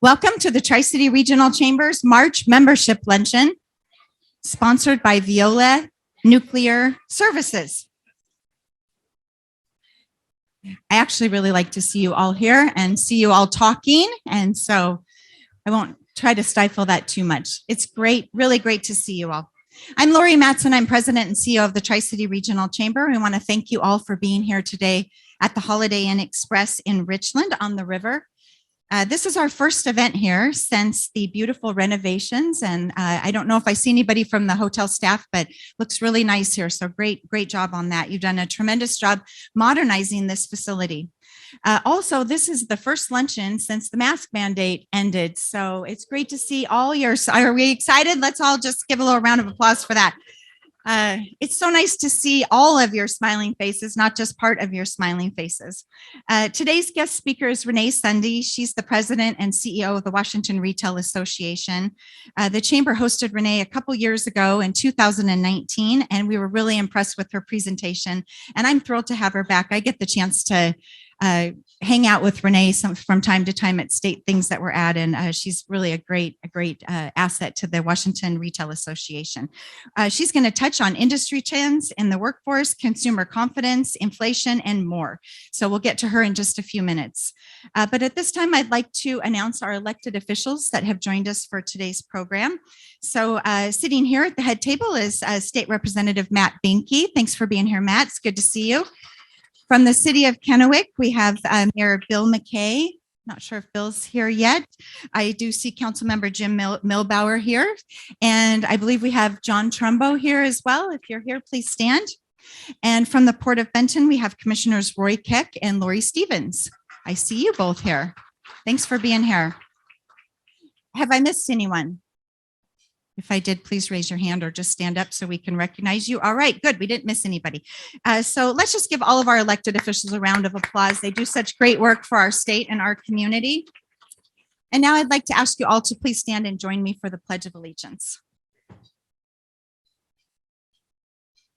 Welcome to the Tri-City Regional Chamber's March Membership Luncheon, sponsored by Viola Nuclear Services. I actually really like to see you all here and see you all talking, and so I won't try to stifle that too much. It's great, really great to see you all. I'm Lori Matson. I'm president and CEO of the Tri-City Regional Chamber. We want to thank you all for being here today at the Holiday Inn Express in Richland on the river. This is our first event here since the beautiful renovations, and I don't know if I see anybody from the hotel staff, but looks really nice here. So great job on that. You've done a tremendous job modernizing this facility. Also, this is the first luncheon since the mask mandate ended. So it's great to see all yours. Are we excited? Let's all just give a little round of applause for that. It's so nice to see all of your smiling faces, not just part of your smiling faces. Today's guest speaker is Renée Sunde. She's the president and CEO of the Washington Retail Association. The chamber hosted Renée a couple years ago in 2019, and we were really impressed with her presentation. And I'm thrilled to have her back. I get the chance to hang out with Renée from time to time at state things that we're at, and she's really a great asset to the Washington Retail Association. She's going to touch on industry trends in the workforce, consumer confidence, inflation, and more. So we'll get to her in just a few minutes. But at this time, I'd like to announce our elected officials that have joined us for today's program. So sitting here at the head table is State Representative Matt Binke. Thanks for being here, Matt. It's good to see you. From the city of Kennewick, we have Mayor Bill McKay. Not sure if Bill's here yet. I do see Councilmember Jim Milbauer here. And I believe we have John Trumbo here as well. If you're here, please stand. And from the Port of Benton, we have Commissioners Roy Keck and Lori Stevens. I see you both here. Thanks for being here. Have I missed anyone? If I did, please raise your hand or just stand up so we can recognize you. All right, good. We didn't miss anybody. So let's just give all of our elected officials a round of applause. They do such great work for our state and our community. And now I'd like to ask you all to please stand and join me for the Pledge of Allegiance.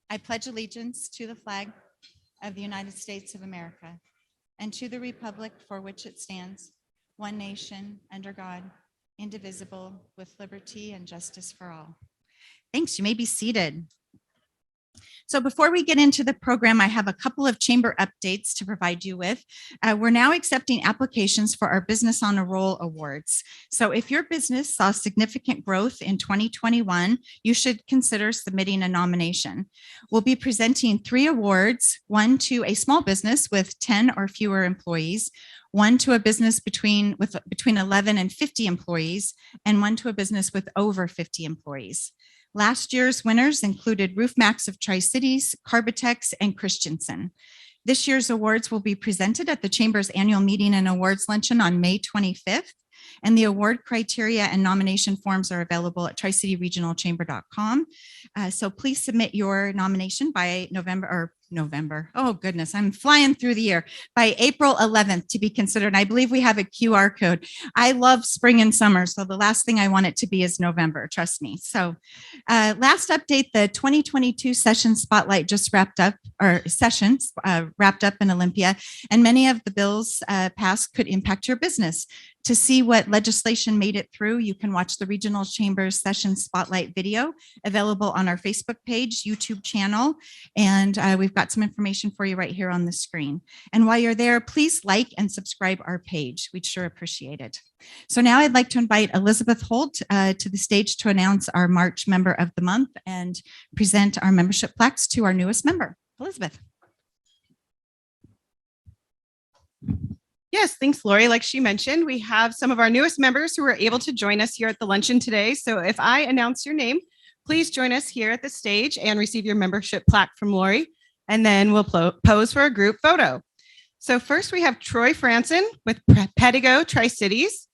I pledge allegiance to the flag of the United States of America and to the republic for which it stands, one nation, under God, indivisible, with liberty and justice for all. Thanks. You may be seated. So before we get into the program, I have a couple of chamber updates to provide you with. We're now accepting applications for our Business on a Roll awards. So if your business saw significant growth in 2021, you should consider submitting a nomination. We'll be presenting 3 awards, one to a small business with 10 or fewer employees, one to a business between 11 and 50 employees, and one to a business with over 50 employees. Last year's winners included RoofMax of Tri-Cities, Carbitex, and Christensen. This year's awards will be presented at the Chamber's annual meeting and awards luncheon on May 25th. And the award criteria and nomination forms are available at tricityregionalchamber.com. So please submit your nomination by November. Oh goodness, I'm flying through the year. By April 11th to be considered. And I believe we have a QR code. I love spring and summer, so the last thing I want it to be is November, trust me. So last update, the 2022 session spotlight just wrapped up, or sessions wrapped up in Olympia, and many of the bills passed could impact your business. To see what legislation made it through, you can watch the Regional Chamber's Session Spotlight video available on our Facebook page, YouTube channel, and we've got some information for you right here on the screen. And while you're there, please like and subscribe our page. We'd sure appreciate it. So now I'd like to invite Elizabeth Holt to the stage to announce our March Member of the Month and present our membership plaques to our newest member. Elizabeth. Yes, thanks, Lori. Like she mentioned, we have some of our newest members who are able to join us here at the luncheon today. So if I announce your name, please join us here at the stage and receive your membership plaque from Lori, and then we'll pose for a group photo. So first we have Troy Franson with Pedigo Tri-Cities.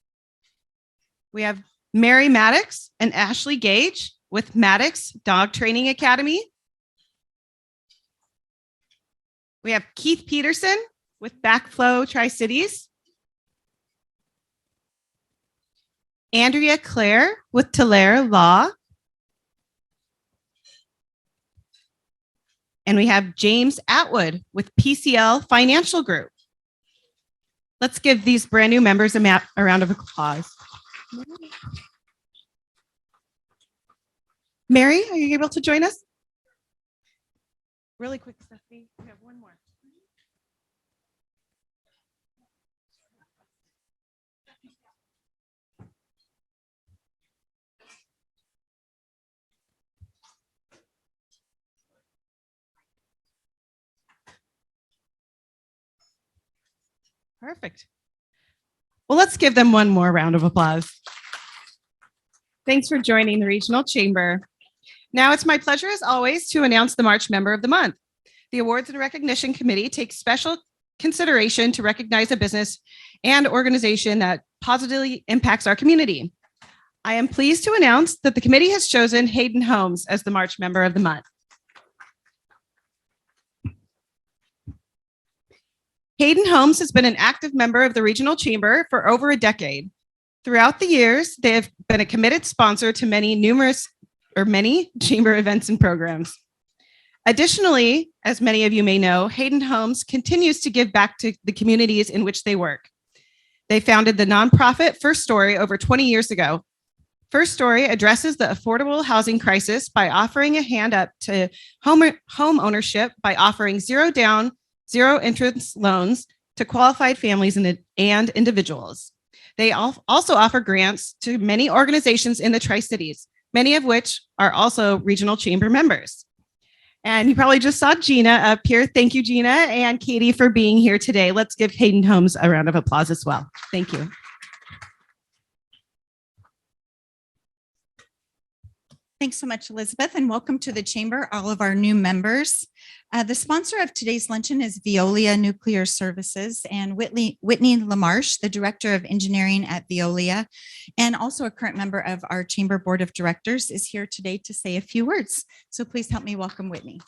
We have Mary Maddox and Ashley Gage with Maddox Dog Training Academy. We have Keith Peterson with Backflow Tri-Cities. Andrea Clare with Tulare Law. And we have James Atwood with PCL Financial Group. Let's give these brand new members a round of applause. Mary, are you able to join us? Really quick, Stephanie. We have one more. Perfect. Well, let's give them one more round of applause. Thanks for joining the Regional Chamber. Now it's my pleasure, as always, to announce the March Member of the Month. The Awards and Recognition Committee takes special consideration to recognize a business and organization that positively impacts our community. I am pleased to announce that the committee has chosen Hayden Homes as the March Member of the Month. Hayden Homes has been an active member of the Regional Chamber for over a decade. Throughout the years, they have been a committed sponsor to many chamber events and programs. Additionally, as many of you may know, Hayden Homes continues to give back to the communities in which they work. They founded the nonprofit First Story over 20 years ago. First Story addresses the affordable housing crisis by offering a hand up to home ownership by offering zero down, zero interest loans to qualified families and individuals. They also offer grants to many organizations in the Tri-Cities, many of which are also Regional Chamber members. And you probably just saw Gina up here. Thank you, Gina and Katie, for being here today. Let's give Hayden Homes a round of applause as well. Thank you. Thanks so much, Elizabeth, and welcome to the Chamber, all of our new members. The sponsor of today's luncheon is Veolia Nuclear Services, and Whitney LaMarche, the Director of Engineering at Veolia, and also a current member of our Chamber Board of Directors, is here today to say a few words. So please help me welcome Whitney.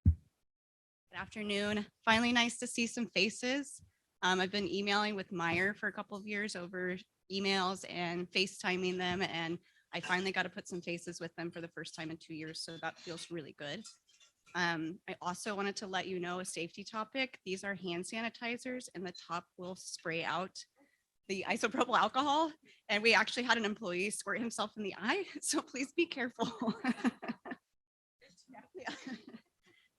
Good afternoon. Finally, nice to see some faces. I've been emailing with Meyer for a couple of years over emails and FaceTiming them, and I finally got to put some faces with them for the first time in 2 years, so that feels really good. I also wanted to let you know a safety topic. These are hand sanitizers, and the top will spray out the isopropyl alcohol, and we actually had an employee squirt himself in the eye, so please be careful. Yeah.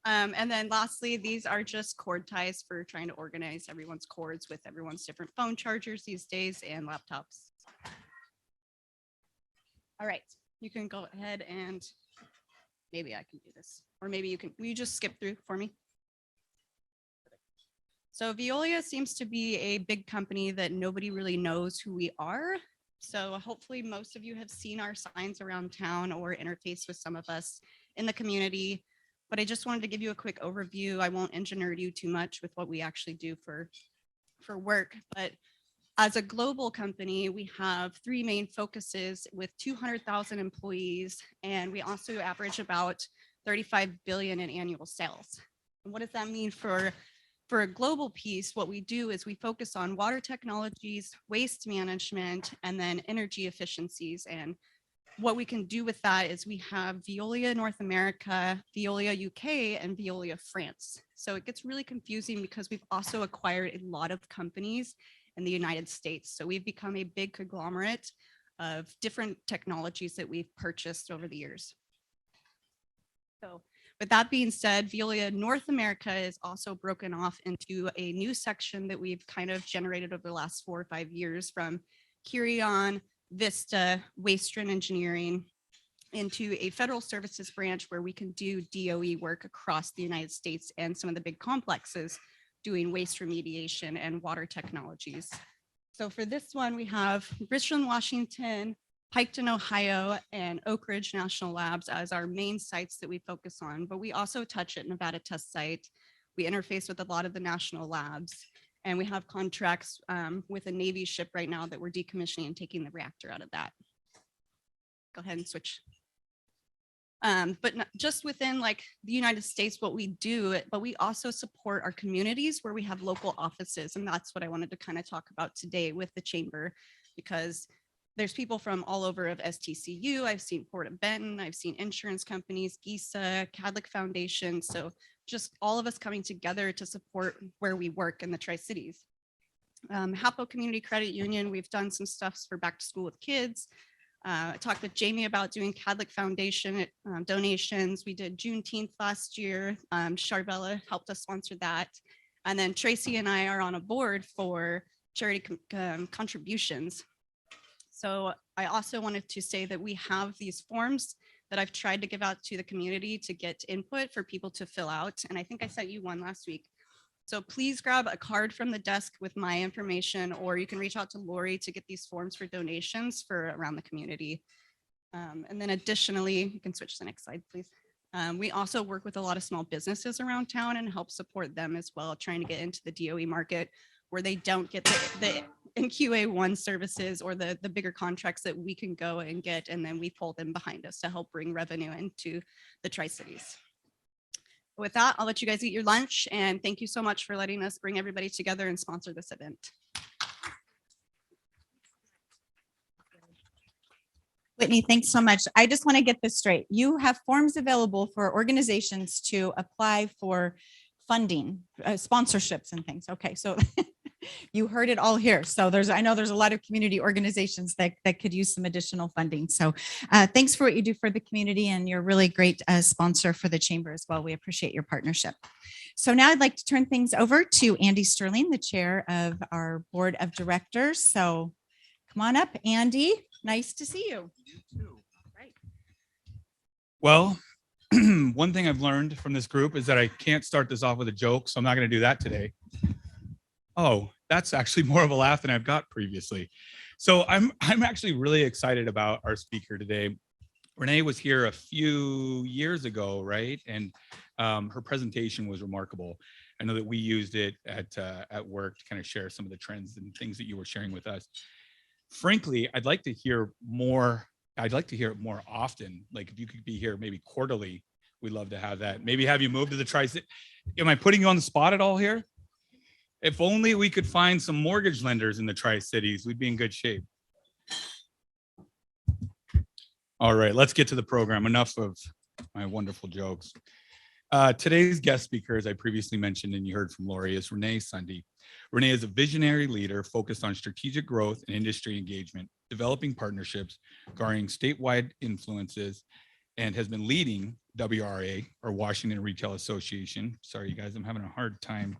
And then lastly, these are just cord ties for trying to organize everyone's cords with everyone's different phone chargers these days and laptops. All right, you can go ahead and maybe I can do this, or maybe will you just skip through for me? So Veolia seems to be a big company that nobody really knows who we are. So hopefully most of you have seen our signs around town or interfaced with some of us in the community. But I just wanted to give you a quick overview. I won't engineer you too much with what we actually do for work. But as a global company, we have 3 main focuses with 200,000 employees, and we also average about 35 billion in annual sales. And what does that mean for a global piece? What we do is we focus on water technologies, waste management, and then energy efficiencies. And what we can do with that is we have Veolia North America, Veolia UK, and Veolia France. So it gets really confusing because we've also acquired a lot of companies in the United States. So we've become a big conglomerate of different technologies that we've purchased over the years. So with that being said, Veolia North America is also broken off into a new section that we've kind of generated over the last 4 or 5 years, from Kirion, Vista, Waste and Engineering, into a federal services branch where we can do DOE work across the United States and some of the big complexes doing waste remediation and water technologies. So for this one, we have Richland, Washington, Piketon, Ohio, and Oak Ridge National Labs as our main sites that we focus on, but we also touch at Nevada Test Site. We interface with a lot of the national labs, and we have contracts with a Navy ship right now that we're decommissioning and taking the reactor out of that. Go ahead and switch. But just within like the United States, what we do, but we also support our communities where we have local offices. And that's what I wanted to kind of talk about today with the chamber, because there's people from all over of STCU. I've seen Port of Benton. I've seen insurance companies, GISA, Cadlick Foundation. So just all of us coming together to support where we work in the Tri-Cities. Hapo Community Credit Union, we've done some stuff for back to school with kids. I talked with Jamie about doing Cadlick Foundation donations. We did Juneteenth last year. Charbella helped us sponsor that. And then Tracy and I are on a board for charity contributions. So I also wanted to say that we have these forms that I've tried to give out to the community to get input for people to fill out. And I think I sent you one last week. So please grab a card from the desk with my information, or you can reach out to Lori to get these forms for donations for around the community. And then additionally, you can switch to the next slide, please. We also work with a lot of small businesses around town and help support them as well, trying to get into the DOE market where they don't get the NQA1 services or the bigger contracts that we can go and get, and then we pull them behind us to help bring revenue into the Tri-Cities. With that, I'll let you guys eat your lunch, and thank you so much for letting us bring everybody together and sponsor this event. Whitney, thanks so much. I just want to get this straight. You have forms available for organizations to apply for funding, sponsorships and things. Okay, so you heard it all here. So I know there's a lot of community organizations that could use some additional funding. So thanks for what you do for the community, and you're a really great sponsor for the chamber as well. We appreciate your partnership. So now I'd like to turn things over to Andy Sterling, the chair of our board of directors. So come on up, Andy. Nice to see you. You too. Right. Well, one thing I've learned from this group is that I can't start this off with a joke, so I'm not going to do that today. Oh, that's actually more of a laugh than I've got previously. So I'm actually really excited about our speaker today. Renee was here a few years ago, right? And her presentation was remarkable. I know that we used it at work to kind of share some of the trends and things that you were sharing with us. Frankly, I'd like to hear more. I'd like to hear it more often. Like if you could be here maybe quarterly, we'd love to have that. Maybe have you move to the Tri-Cities. Am I putting you on the spot at all here? If only we could find some mortgage lenders in the Tri-Cities, we'd be in good shape. All right, let's get to the program. Enough of my wonderful jokes. Today's guest speaker, as I previously mentioned and you heard from Lori, is Renée Sunde. Renée is a visionary leader focused on strategic growth and industry engagement, developing partnerships, garnering statewide influences, and has been leading WRA, or Washington Retail Association. Sorry, you guys, I'm having a hard time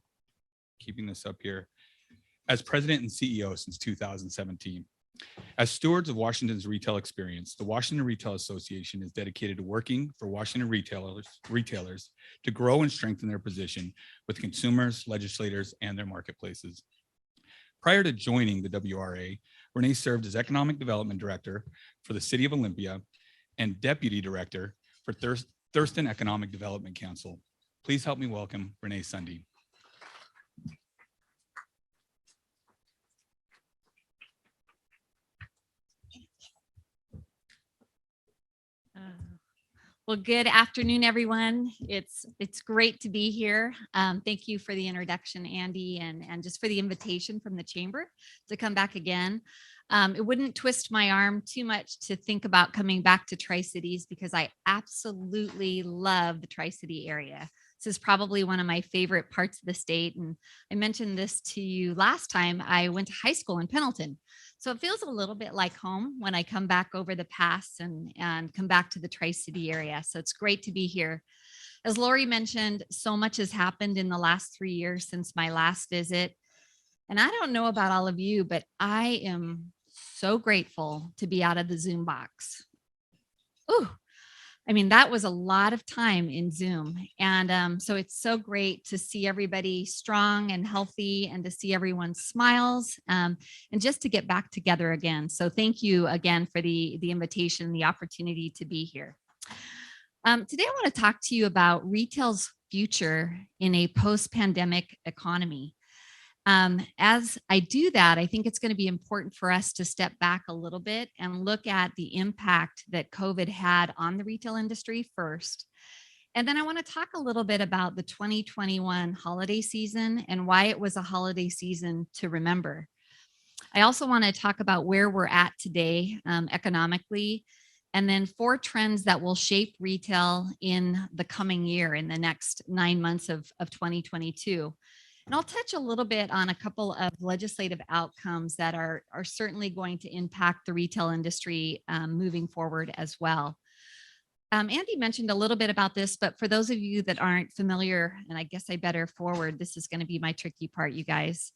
keeping this up here. As president and CEO since 2017. As stewards of Washington's retail experience, the Washington Retail Association is dedicated to working for Washington retailers to grow and strengthen their position with consumers, legislators, and their marketplaces. Prior to joining the WRA, Renée served as Economic Development Director for the City of Olympia and Deputy Director for Thurston Economic Development Council. Please help me welcome Renée Sunde. Well, good afternoon, everyone. It's great to be here. Thank you for the introduction, Andy, and just for the invitation from the chamber to come back again. It wouldn't twist my arm too much to think about coming back to Tri-Cities because I absolutely love the Tri-City area. This is probably one of my favorite parts of the state. And I mentioned this to you last time. I went to high school in Pendleton. So it feels a little bit like home when I come back over the pass and come back to the Tri-City area. So it's great to be here. As Lori mentioned, so much has happened in the last 3 years since my last visit. And I don't know about all of you, but I am so grateful to be out of the Zoom box. Ooh, I mean, that was a lot of time in Zoom. And so it's so great to see everybody strong and healthy and to see everyone's smiles and just to get back together again. So thank you again for the invitation, the opportunity to be here. Today, I want to talk to you about retail's future in a post-pandemic economy. As I do that, I think it's going to be important for us to step back a little bit and look at the impact that COVID had on the retail industry first. And then I want to talk a little bit about the 2021 holiday season and why it was a holiday season to remember. I also want to talk about where we're at today economically, and then 4 trends that will shape retail in the coming year, in the next 9 months of 2022. And I'll touch a little bit on a couple of legislative outcomes that are certainly going to impact the retail industry moving forward as well. Andy mentioned a little bit about this, but for those of you that aren't familiar, and I guess I better forward, this is going to be my tricky part, you guys.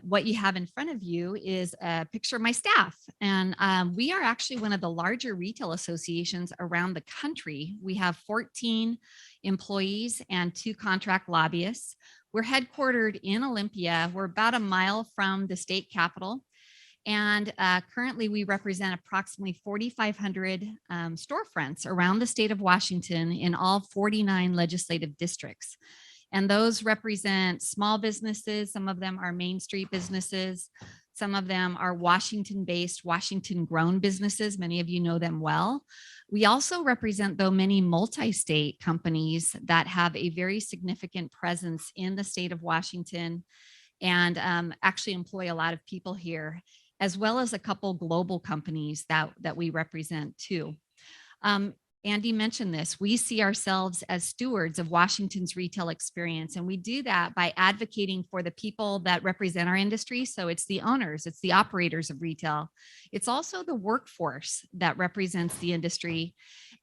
What you have in front of you is a picture of my staff. And we are actually one of the larger retail associations around the country. We have 14 employees and 2 contract lobbyists. We're headquartered in Olympia. We're about a mile from the state capitol. And currently we represent approximately 4,500 storefronts around the state of Washington in all 49 legislative districts. And those represent small businesses. Some of them are Main Street businesses. Some of them are Washington-based, Washington-grown businesses. Many of you know them well. We also represent, though, many multi-state companies that have a very significant presence in the state of Washington and actually employ a lot of people here, as well as a couple global companies that we represent too. Andy mentioned this. We see ourselves as stewards of Washington's retail experience, and we do that by advocating for the people that represent our industry. So it's the owners, it's the operators of retail. It's also the workforce that represents the industry.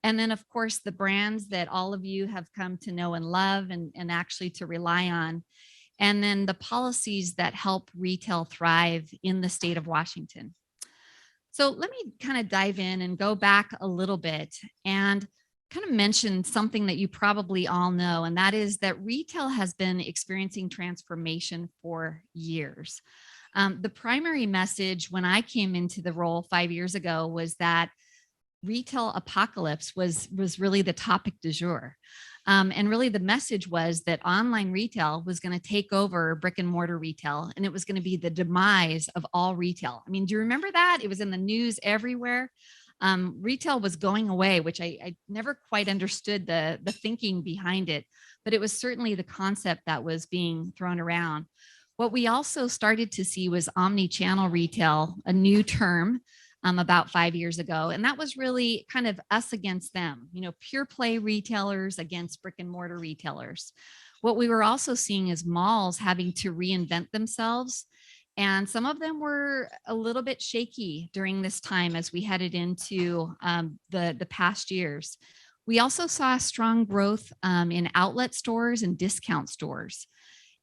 And then, of course, the brands that all of you have come to know and love and actually to rely on. And then the policies that help retail thrive in the state of Washington. So let me kind of dive in and go back a little bit and kind of mention something that you probably all know, and that is that retail has been experiencing transformation for years. The primary message when I came into the role 5 years ago was that retail apocalypse was really the topic du jour. And really the message was that online retail was going to take over brick and mortar retail, and it was going to be the demise of all retail. I mean, do you remember that? It was in the news everywhere. Retail was going away, which I never quite understood the thinking behind it, but it was certainly the concept that was being thrown around. What we also started to see was omni-channel retail, a new term about 5 years ago. And that was really kind of us against them, pure play retailers against brick and mortar retailers. What we were also seeing is malls having to reinvent themselves. And some of them were a little bit shaky during this time as we headed into the past years. We also saw strong growth in outlet stores and discount stores.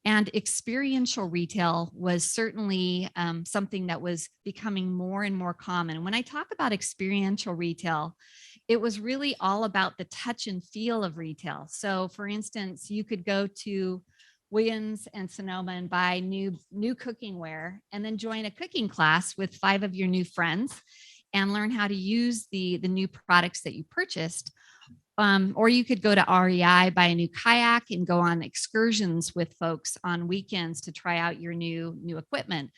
And experiential retail was certainly something that was becoming more and more common. And when I talk about experiential retail, it was really all about the touch and feel of retail. So for instance, you could go to Williams and Sonoma and buy new cooking ware and then join a cooking class with 5 of your new friends and learn how to use the new products that you purchased. Or you could go to REI, buy a new kayak and go on excursions with folks on weekends to try out your new equipment.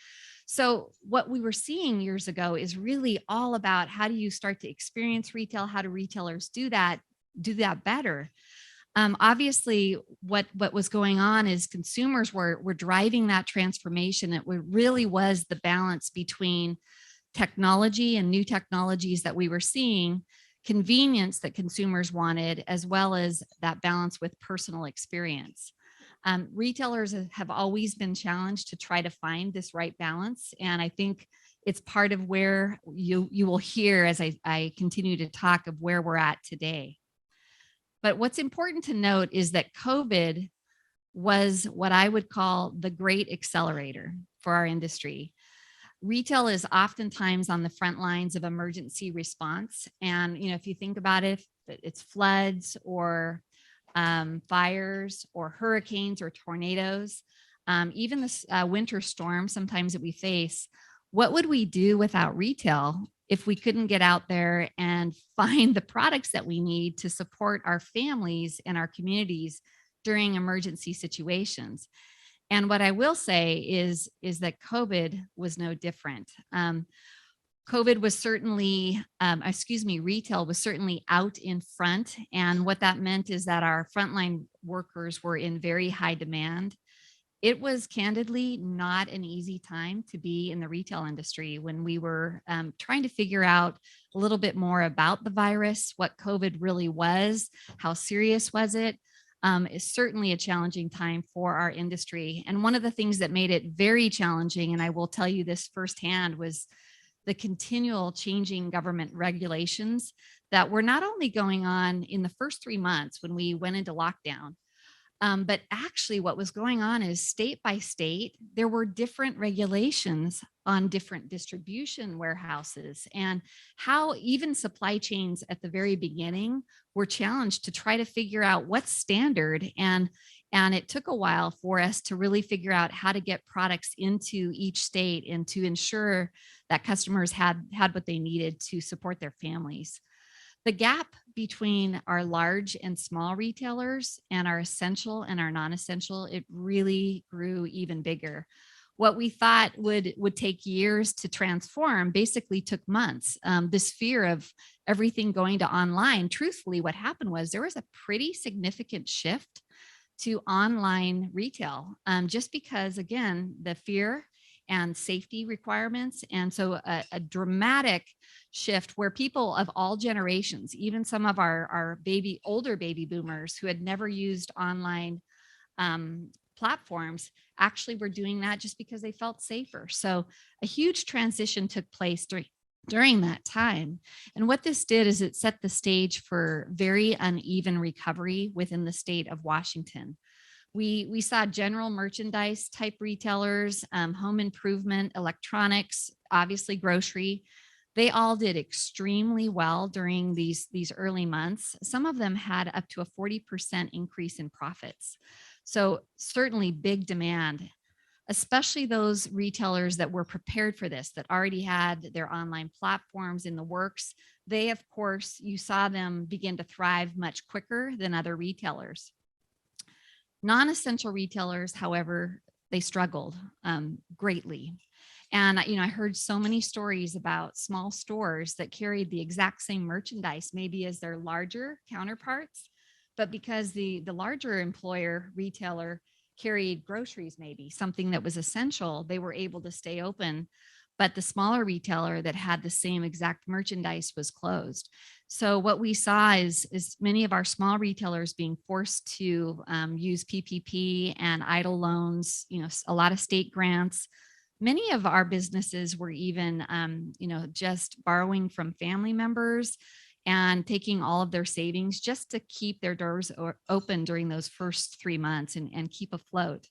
So what we were seeing years ago is really all about how do you start to experience retail? How do retailers do that better? Obviously, what was going on is consumers were driving that transformation. It really was the balance between technology and new technologies that we were seeing, convenience that consumers wanted, as well as that balance with personal experience. Retailers have always been challenged to try to find this right balance. And I think it's part of where you will hear as I continue to talk of where we're at today. But what's important to note is that COVID was what I would call the great accelerator for our industry. Retail is oftentimes on the front lines of emergency response. And, if you think about it, it's floods or fires or hurricanes or tornadoes, even this winter storm sometimes that we face. What would we do without retail if we couldn't get out there and find the products that we need to support our families and our communities during emergency situations? And what I will say is that COVID was no different. COVID was certainly, retail was certainly out in front. And what that meant is that our frontline workers were in very high demand. it was candidly not an easy time to be in the retail industry when we were trying to figure out a little bit more about the virus, what COVID really was, how serious was it. Is certainly a challenging time for our industry. And one of the things that made it very challenging, and I will tell you this firsthand, was the continual changing government regulations that were not only going on in the first 3 months when we went into lockdown, but actually what was going on is state by state, there were different regulations on different distribution warehouses, and how even supply chains at the very beginning were challenged to try to figure out what's standard. And it took a while for us to really figure out how to get products into each state and to ensure that customers had what they needed to support their families. The gap between our large and small retailers and our essential and our non-essential, it really grew even bigger. What we thought would take years to transform basically took months. This fear of everything going to online, truthfully, what happened was there was a pretty significant shift to online retail, just because, again, the fear and safety requirements. And so a dramatic shift where people of all generations, even some of our older baby boomers who had never used online platforms, actually were doing that just because they felt safer. So a huge transition took place during that time. And what this did is it set the stage for very uneven recovery within the state of Washington. We saw general merchandise type retailers, home improvement, electronics, obviously grocery. They all did extremely well during these early months. Some of them had up to a 40% increase in profits. So certainly big demand, especially those retailers that were prepared for this, that already had their online platforms in the works. They, of course, you saw them begin to thrive much quicker than other retailers. Non-essential retailers, however, they struggled greatly. And I heard so many stories about small stores that carried the exact same merchandise, maybe as their larger counterparts, but because the larger employer retailer carried groceries, maybe something that was essential, they were able to stay open. But the smaller retailer that had the same exact merchandise was closed. So what we saw is many of our small retailers being forced to use PPP and EIDL loans, a lot of state grants. Many of our businesses were even, just borrowing from family members and taking all of their savings just to keep their doors open during those first 3 months and keep afloat.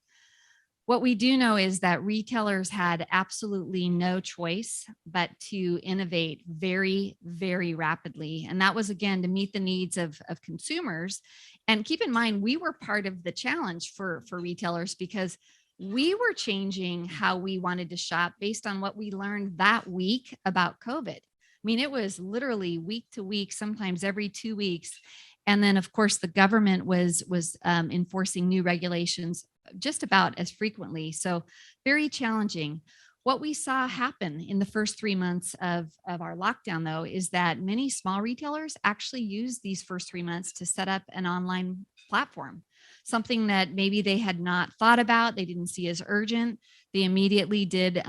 What we do know is that retailers had absolutely no choice but to innovate very, very rapidly. And that was, again, to meet the needs of consumers. And keep in mind, we were part of the challenge for retailers because we were changing how we wanted to shop based on what we learned that week about COVID. I mean, it was literally week to week, sometimes every 2 weeks. And then, of course, the government was enforcing new regulations just about as frequently. So very challenging. What we saw happen in the first 3 months of our lockdown, though, is that many small retailers actually used these first 3 months to set up an online platform, something that maybe they had not thought about, they didn't see as urgent. They immediately did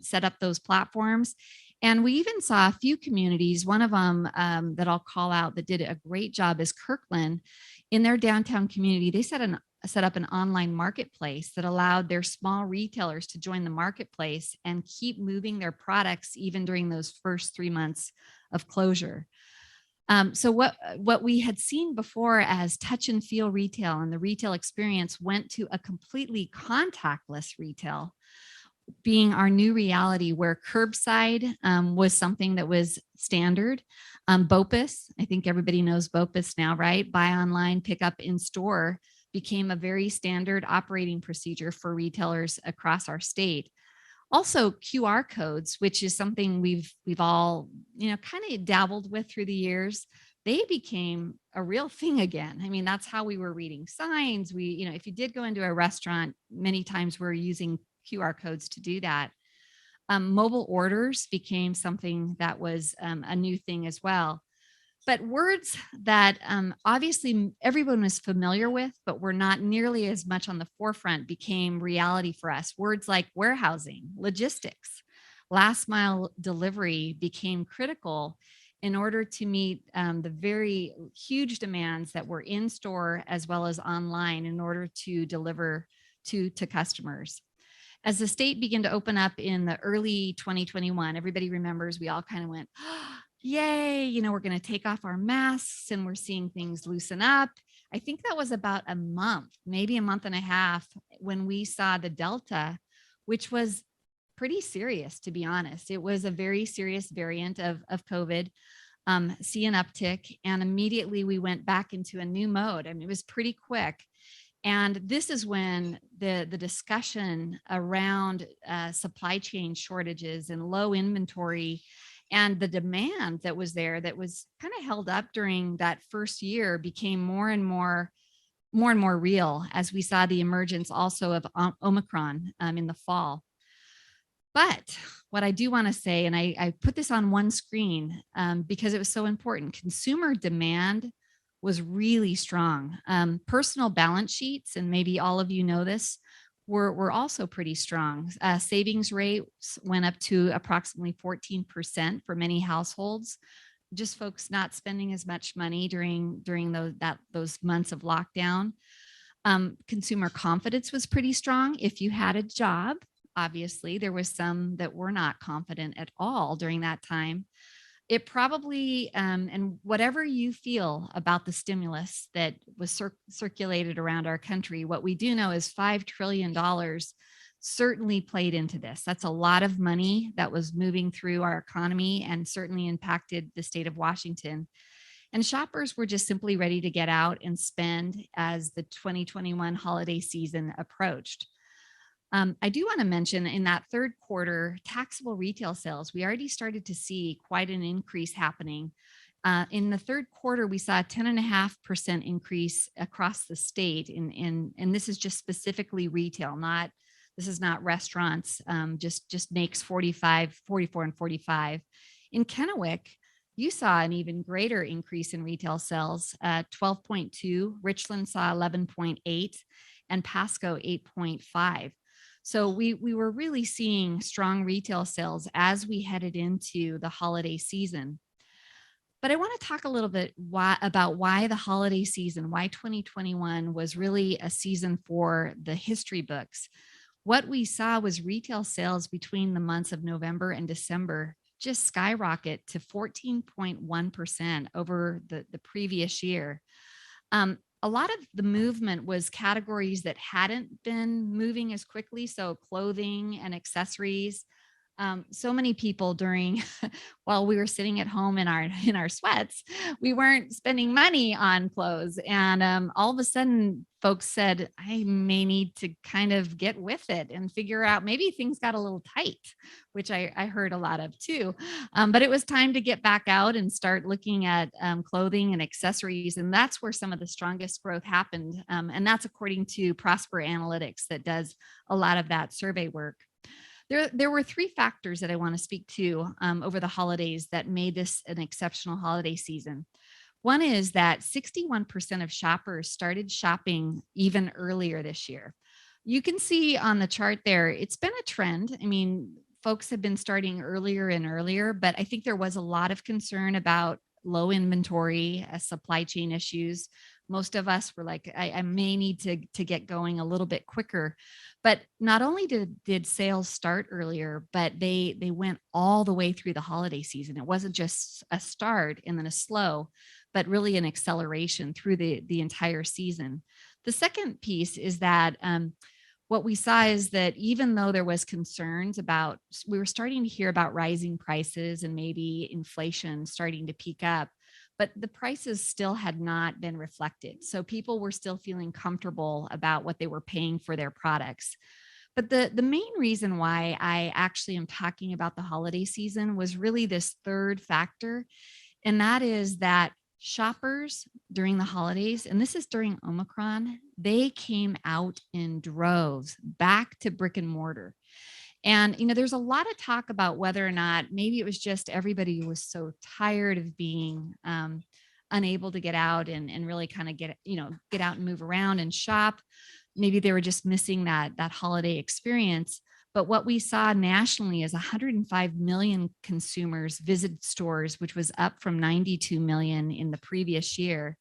set up those platforms. And we even saw a few communities, one of them that I'll call out that did a great job is Kirkland. In their downtown community, they set up an online marketplace that allowed their small retailers to join the marketplace and keep moving their products even during those first 3 months of closure. So what we had seen before as touch and feel retail and the retail experience went to a completely contactless retail, being our new reality, where curbside was something that was standard. BOPUS, I think everybody knows BOPUS now, right? Buy online, pick up in store, became a very standard operating procedure for retailers across our state. Also QR codes, which is something we've all, kind of dabbled with through the years. They became a real thing again. I mean, that's how we were reading signs. If you did go into a restaurant, many times we're using QR codes to do that. Mobile orders became something that was a new thing as well. But words that obviously everyone was familiar with, but were not nearly as much on the forefront became reality for us. Words like warehousing, logistics, last mile delivery became critical in order to meet the very huge demands that were in store as well as online in order to deliver to customers. As the state began to open up in the early 2021, everybody remembers we all kind of went, yay, we're going to take off our masks and we're seeing things loosen up. I think that was about a month, maybe a month and a half, when we saw the Delta, which was pretty serious, to be honest. It was a very serious variant of COVID. See an uptick, and immediately we went back into a new mode. I mean, it was pretty quick. And this is when the discussion around supply chain shortages and low inventory and the demand that was there that was kind of held up during that first year became more and more real as we saw the emergence also of Omicron in the fall. But what I do want to say, and I put this on one screen because it was so important, consumer demand was really strong. Personal balance sheets, and maybe all of you know this, were also pretty strong. Savings rates went up to approximately 14% for many households. Just folks not spending as much money during those months of lockdown. Consumer confidence was pretty strong. If you had a job, obviously there was some that were not confident at all during that time. It probably, and whatever you feel about the stimulus that was circulated around our country, what we do know is $5 trillion certainly played into this. That's a lot of money that was moving through our economy and certainly impacted the state of Washington. And shoppers were just simply ready to get out and spend as the 2021 holiday season approached. I do want to mention in that third quarter, taxable retail sales, we already started to see quite an increase happening. In the third quarter, we saw a 10.5% increase across the state. And this is just specifically retail, this is not restaurants, just makes 44 and 45. In Kennewick, you saw an even greater increase in retail sales, 12.2, Richland saw 11.8, and Pasco 8.5. So we were really seeing strong retail sales as we headed into the holiday season. But I want to talk a little bit about why the holiday season, why 2021 was really a season for the history books. What we saw was retail sales between the months of November and December just skyrocket to 14.1% over the previous year. A lot of the movement was categories that hadn't been moving as quickly. So clothing and accessories. So many people while we were sitting at home in our sweats, we weren't spending money on clothes. And all of a sudden folks said, I may need to kind of get with it and figure out, maybe things got a little tight, which I heard a lot of too. But it was time to get back out and start looking at clothing and accessories. And that's where some of the strongest growth happened. And that's according to Prosper Analytics that does a lot of that survey work. There were three factors that I want to speak to over the holidays that made this an exceptional holiday season. One is that 61% of shoppers started shopping even earlier this year. You can see on the chart there, it's been a trend. I mean, folks have been starting earlier and earlier, but I think there was a lot of concern about low inventory, supply chain issues. Most of us were like, I may need to get going a little bit quicker. But not only did sales start earlier, but they went all the way through the holiday season. It wasn't just a start and then a slow, but really an acceleration through the entire season. The second piece is that what we saw is that even though there was concerns about, we were starting to hear about rising prices and maybe inflation starting to peak up, but the prices still had not been reflected. So people were still feeling comfortable about what they were paying for their products. But the main reason why I actually am talking about the holiday season was really this third factor. And that is that shoppers during the holidays, and this is during Omicron, they came out in droves back to brick and mortar. And, there's a lot of talk about whether or not maybe it was just everybody was so tired of being unable to get out and really kind of get out and move around and shop. Maybe they were just missing that holiday experience. But what we saw nationally is 105 million consumers visit stores, which was up from 92 million in the previous year.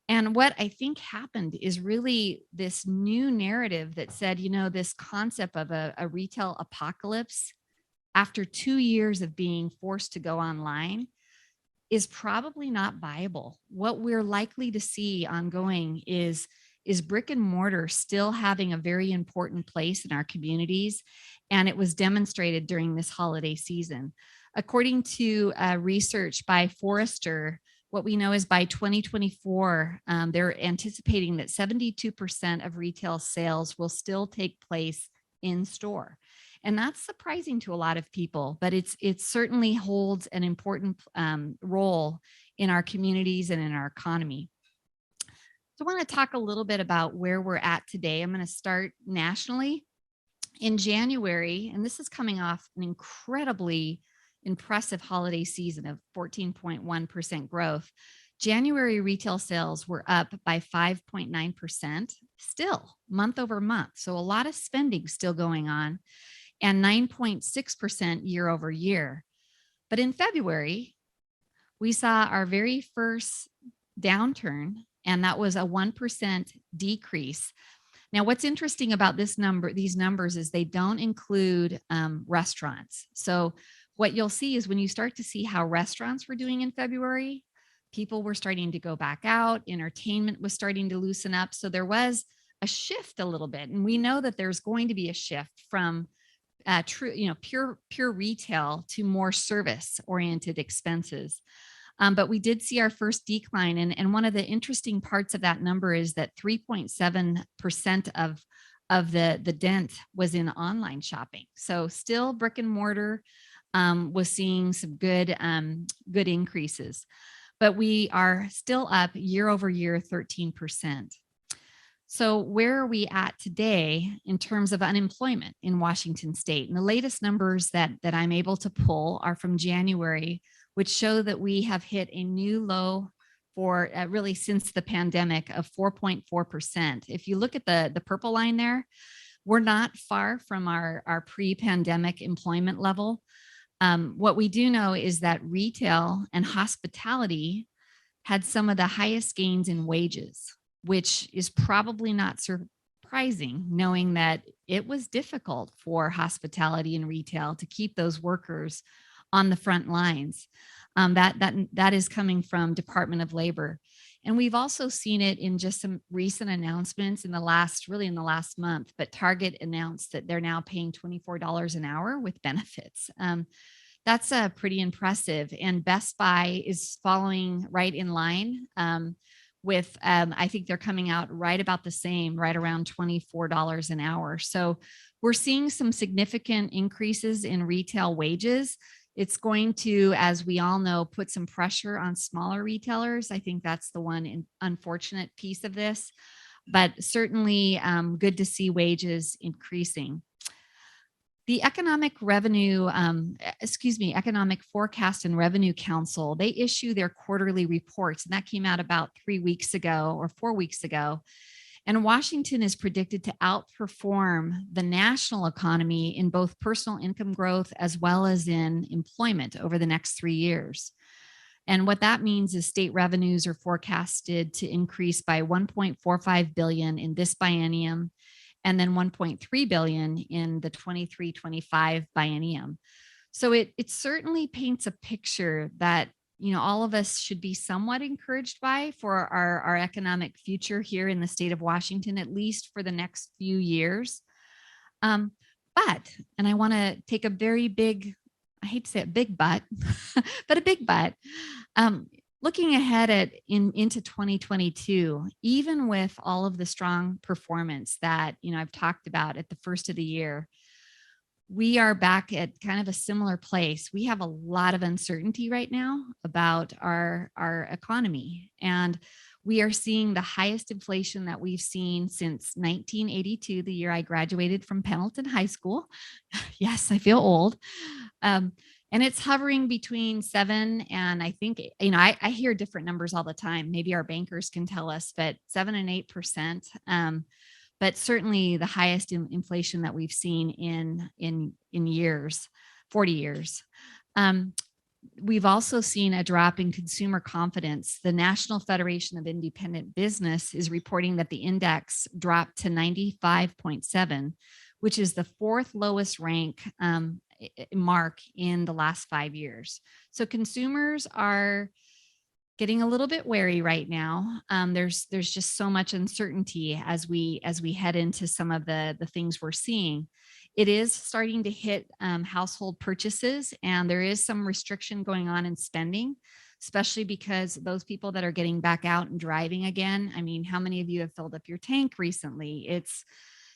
And what I think happened is really this new narrative that said, this concept of a retail apocalypse after 2 years of being forced to go online is probably not viable. What we're likely to see ongoing is brick and mortar still having a very important place in our communities. And it was demonstrated during this holiday season. According to research by Forrester, what we know is by 2024, they're anticipating that 72% of retail sales will still take place in store. And that's surprising to a lot of people, but it certainly holds an important role in our communities and in our economy. So I want to talk a little bit about where we're at today. I'm going to start nationally. In January, and this is coming off an incredibly impressive holiday season of 14.1% growth. January retail sales were up by 5.9% still month over month. So a lot of spending still going on, and 9.6% year over year. But in February, we saw our very first downturn, and that was a 1% decrease. Now, what's interesting about these numbers is they don't include restaurants. So what you'll see is when you start to see how restaurants were doing in February, people were starting to go back out, entertainment was starting to loosen up. So there was a shift a little bit. And we know that there's going to be a shift from pure retail to more service-oriented expenses. But we did see our first decline. And one of the interesting parts of that number is that 3.7% of the dent was in online shopping. So still brick and mortar was seeing some good increases. But we are still up year over year, 13%. So where are we at today in terms of unemployment in Washington state? And the latest numbers that I'm able to pull are from January, which show that we have hit a new low for really since the pandemic of 4.4%. If you look at the purple line there, we're not far from our pre-pandemic employment level. What we do know is that retail and hospitality had some of the highest gains in wages, which is probably not surprising, knowing that it was difficult for hospitality and retail to keep those workers on the front lines. That is coming from Department of Labor. And we've also seen it in just some recent announcements in the last month, but Target announced that they're now paying $24 an hour with benefits. That's pretty impressive. And Best Buy is following right in line with, I think they're coming out right about the same, right around $24 an hour. So we're seeing some significant increases in retail wages. It's going to, as we all know, put some pressure on smaller retailers. I think that's the one unfortunate piece of this, but certainly good to see wages increasing. The Economic Forecast and Revenue Council, they issue their quarterly reports, and that came out about 3 weeks ago or 4 weeks ago. And Washington is predicted to outperform the national economy in both personal income growth as well as in employment over the next 3 years. And what that means is state revenues are forecasted to increase by $1.45 billion in this biennium, and then $1.3 billion in the 23-25 biennium. So it certainly paints a picture that all of us should be somewhat encouraged by for our economic future here in the state of Washington, at least for the next few years. But I want to take a very big, I hate to say it, big but, but a big but. Looking ahead into 2022, even with all of the strong performance that I've talked about at the first of the year, we are back at kind of a similar place. We have a lot of uncertainty right now about our economy. And We are seeing the highest inflation that we've seen since 1982, the year I graduated from Pendleton High School. Yes, I feel old. And it's hovering between 7 and I think, I hear different numbers all the time. Maybe our bankers can tell us, but 7 and 8%. But certainly the highest inflation that we've seen in years, 40 years. We've also seen a drop in consumer confidence. The National Federation of Independent Business is reporting that the index dropped to 95.7, which is the fourth lowest rank mark in the last 5 years. So consumers are getting a little bit wary right now. There's just so much uncertainty as we head into some of the things we're seeing. It is starting to hit household purchases, and there is some restriction going on in spending, especially because those people that are getting back out and driving again. I mean, how many of you have filled up your tank recently?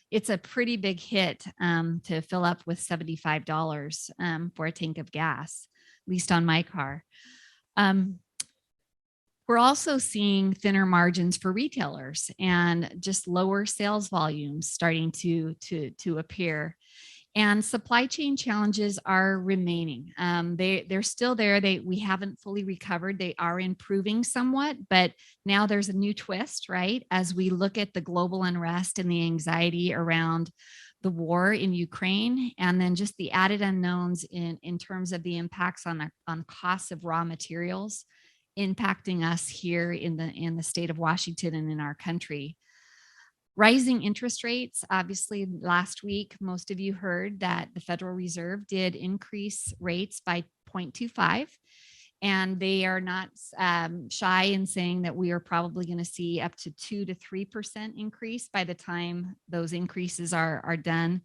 It's a pretty big hit to fill up with $75 for a tank of gas, at least on my car. We're also seeing thinner margins for retailers and just lower sales volumes starting to appear. And supply chain challenges are remaining. They're still there. We haven't fully recovered. They are improving somewhat, but now there's a new twist, right? As we look at the global unrest and the anxiety around the war in Ukraine, and then just the added unknowns in terms of the impacts on costs of raw materials impacting us here in the state of Washington and in our country. Rising interest rates, obviously last week, most of you heard that the Federal Reserve did increase rates by 0.25, and they are not shy in saying that we are probably going to see up to 2 to 3% increase by the time those increases are done.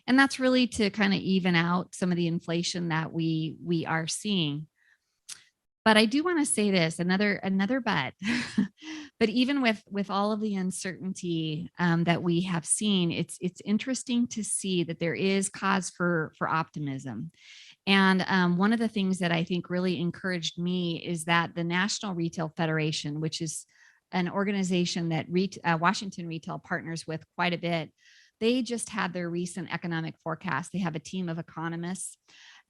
And that's really to kind of even out some of the inflation that we are seeing. But I do want to say this, another but. But even with all of the uncertainty that we have seen, it's interesting to see that there is cause for optimism. And one of the things that I think really encouraged me is that the National Retail Federation, which is an organization that Washington Retail partners with quite a bit, they just had their recent economic forecast. They have a team of economists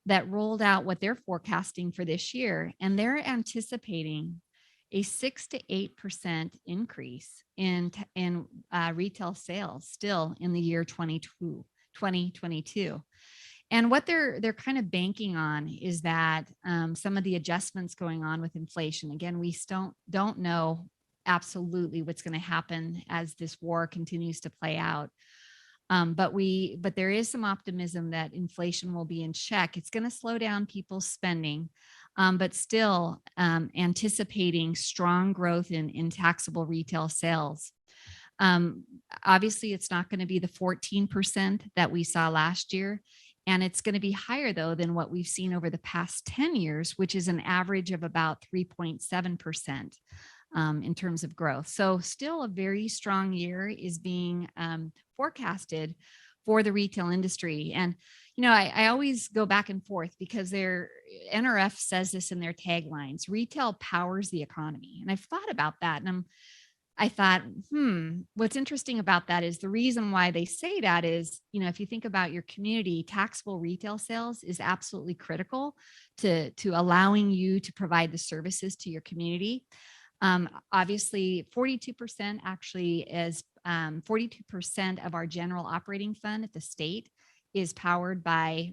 that rolled out what they're forecasting for this year, and they're anticipating a 6 to 8% increase in retail sales still in the year 2022. And what they're kind of banking on is that some of the adjustments going on with inflation. Again, we don't know absolutely what's going to happen as this war continues to play out. But there is some optimism that inflation will be in check. It's going to slow down people's spending, but still anticipating strong growth in taxable retail sales. Obviously, it's not going to be the 14% that we saw last year. And it's going to be higher, though, than what we've seen over the past 10 years, which is an average of about 3.7%. In terms of growth. So still a very strong year is being forecasted for the retail industry. And, I always go back and forth because NRF says this in their taglines: retail powers the economy. And I've thought about that. And I thought, what's interesting about that is the reason why they say that is, if you think about your community, taxable retail sales is absolutely critical to allowing you to provide the services to your community. Obviously, 42% actually is 42% of our general operating fund at the state is powered by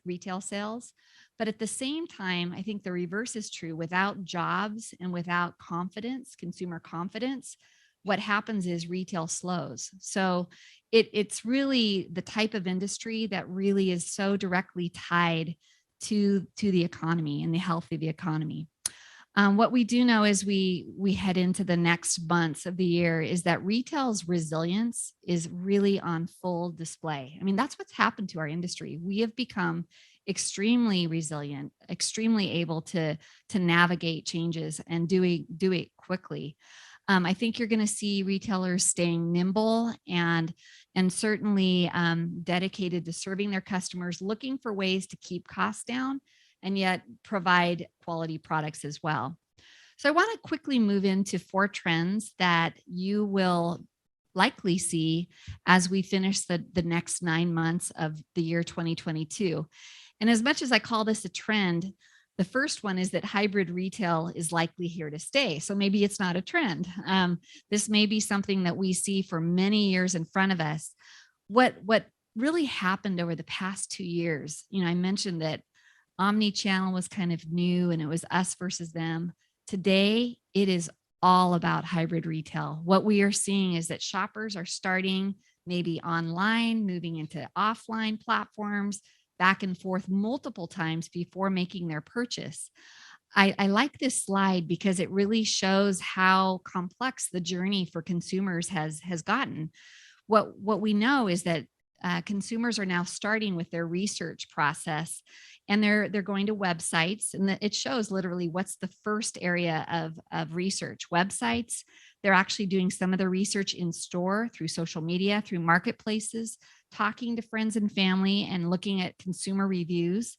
retail sales. But at the same time, I think the reverse is true. Without jobs and without confidence, consumer confidence, what happens is retail slows. So it's really the type of industry that really is so directly tied to the economy and the health of the economy. What we do know as we head into the next months of the year is that retail's resilience is really on full display. I mean, that's what's happened to our industry. We have become extremely resilient, extremely able to navigate changes and do it quickly. I think you're going to see retailers staying nimble and certainly dedicated to serving their customers, looking for ways to keep costs down and yet provide quality products as well. So I want to quickly move into 4 trends that you will likely see as we finish the next 9 months of the year 2022. And as much as I call this a trend, the first one is that hybrid retail is likely here to stay. So maybe it's not a trend. This may be something that we see for many years in front of us. What really happened over the past 2 years, I mentioned that omni-channel was kind of new and it was us versus them. Today, it is all about hybrid retail. What we are seeing is that shoppers are starting maybe online, moving into offline platforms, back and forth multiple times before making their purchase. I like this slide because it really shows how complex the journey for consumers has gotten. What we know is that consumers are now starting with their research process, and they're going to websites, and it shows literally what's the first area of research. Websites. They're actually doing some of the research in store through social media, through marketplaces, talking to friends and family, and looking at consumer reviews.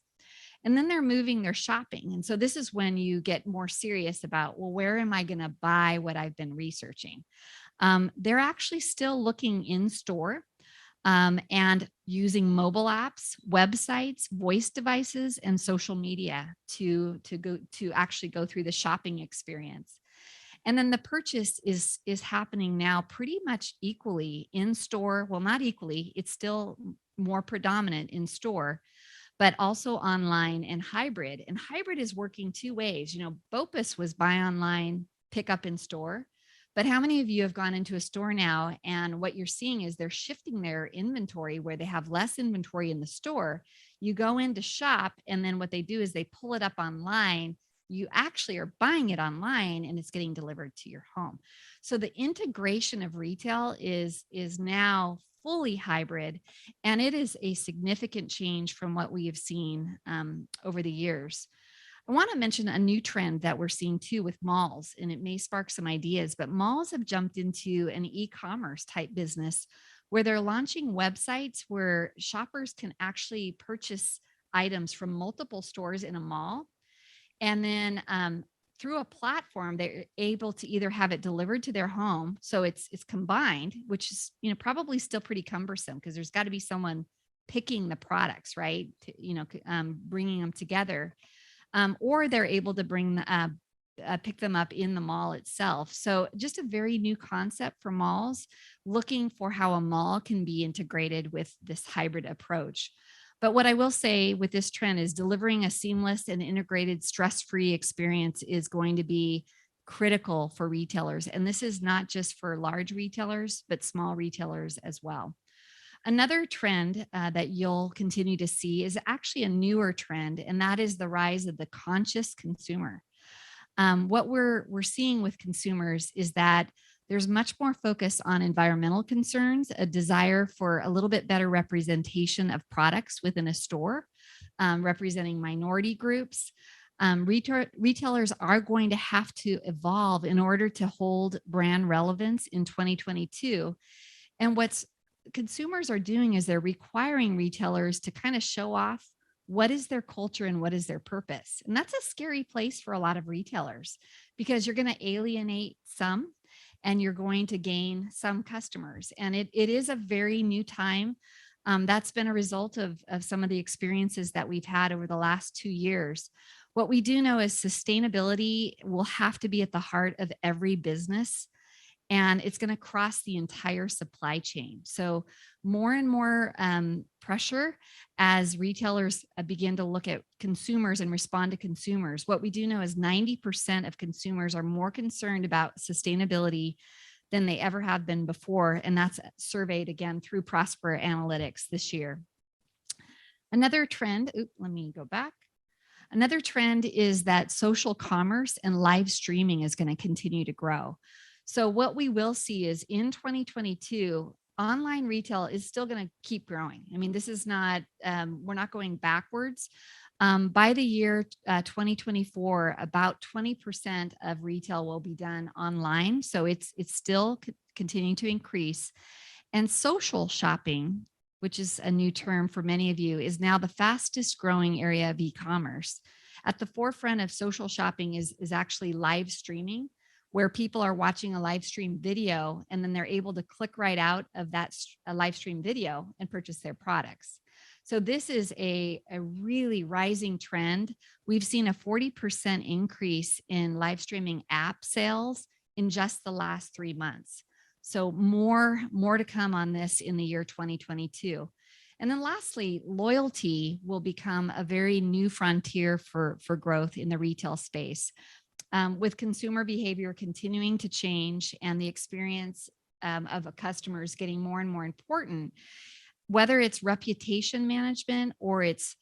And then they're moving their shopping. And so this is when you get more serious about, well, where am I going to buy what I've been researching? They're actually still looking in store. And using mobile apps, websites, voice devices, and social media to actually go through the shopping experience. And then the purchase is happening now pretty much equally in store. Well, not equally, it's still more predominant in store, but also online and hybrid. And hybrid is working 2 ways. BOPUS was buy online, pick up in store. But how many of you have gone into a store now and what you're seeing is they're shifting their inventory where they have less inventory in the store? You go in to shop, and then what they do is they pull it up online. You actually are buying it online and it's getting delivered to your home. So the integration of retail is now fully hybrid, and it is a significant change from what we have seen over the years. I want to mention a new trend that we're seeing too with malls, and it may spark some ideas, but malls have jumped into an e-commerce type business where they're launching websites where shoppers can actually purchase items from multiple stores in a mall. And then through a platform, they're able to either have it delivered to their home. So it's combined, which is, probably still pretty cumbersome because there's got to be someone picking the products, right? Bringing them together. Or they're able to pick them up in the mall itself. So just a very new concept for malls, looking for how a mall can be integrated with this hybrid approach. But what I will say with this trend is delivering a seamless and integrated stress-free experience is going to be critical for retailers. And this is not just for large retailers, but small retailers as well. Another trend that you'll continue to see is actually a newer trend, and that is the rise of the conscious consumer. What we're seeing with consumers is that there's much more focus on environmental concerns, a desire for a little bit better representation of products within a store, representing minority groups. Retailers are going to have to evolve in order to hold brand relevance in 2022. And what's consumers are doing is they're requiring retailers to kind of show off what is their culture and what is their purpose. And that's a scary place for a lot of retailers because you're going to alienate some and you're going to gain some customers. And it is a very new time. That's been a result of some of the experiences that we've had over the last 2 years. What we do know is sustainability will have to be at the heart of every business, and it's going to cross the entire supply chain. So more and more pressure as retailers begin to look at consumers and respond to consumers. What we do know is 90% of consumers are more concerned about sustainability than they ever have been before. And that's surveyed again through Prosper Analytics this year. Another trend, let me go back. Another trend is that social commerce and live streaming is going to continue to grow. So what we will see is in 2022, online retail is still going to keep growing. I mean, this is not, we're not going backwards. By the year 2024, about 20% of retail will be done online. So it's still continuing to increase. And social shopping, which is a new term for many of you, is now the fastest growing area of e-commerce. At the forefront of social shopping is actually live streaming, where people are watching a live stream video and then they're able to click right out of that live stream video and purchase their products. So this is a really rising trend. We've seen a 40% increase in live streaming app sales in just the last 3 months. So more to come on this in the year 2022. And then lastly, loyalty will become a very new frontier for growth in the retail space. With consumer behavior continuing to change and the experience of customers getting more and more important, whether it's reputation management or it's